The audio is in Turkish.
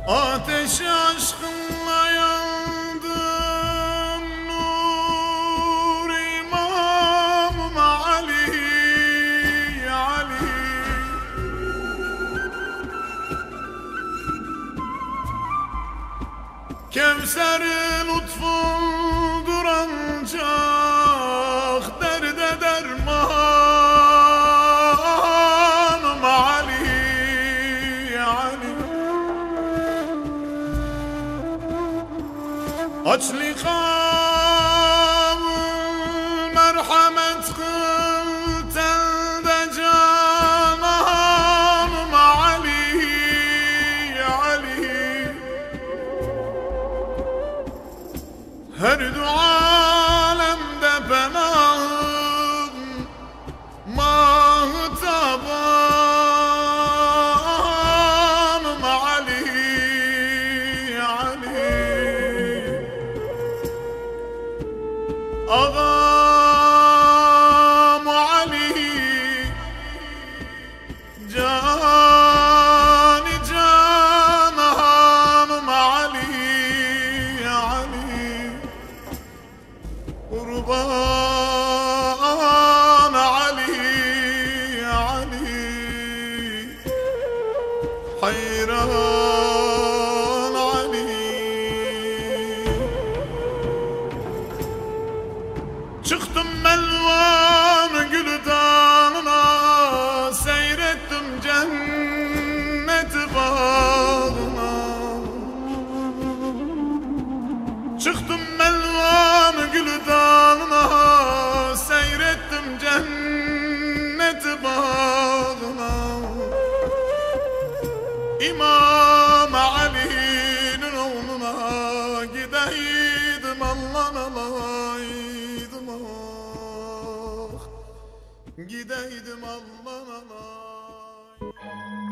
Ateşi aşkınla yandım, nur İmam Ali, Ali. Kevser-i lütfundur ancak derde dermanım Ali, Ali. Açlığa merhamet kıl telde cananım Ali, Ali. Her du alemde penahım mahtabanım Ali, Ali. Ağam Ali, cani cananım Ali, Ali. Kurban Ali, Ali. Hayran Ali. Çıktım Melvan gülü dalına, seyrettim cennet bağına. Çıktım Melvan gülü dalına, seyrettim cennet bağına. İmam Ali'nin oğluna gideydim Allah'ın alaydım ah. Gideydim Allah'ın alaydım.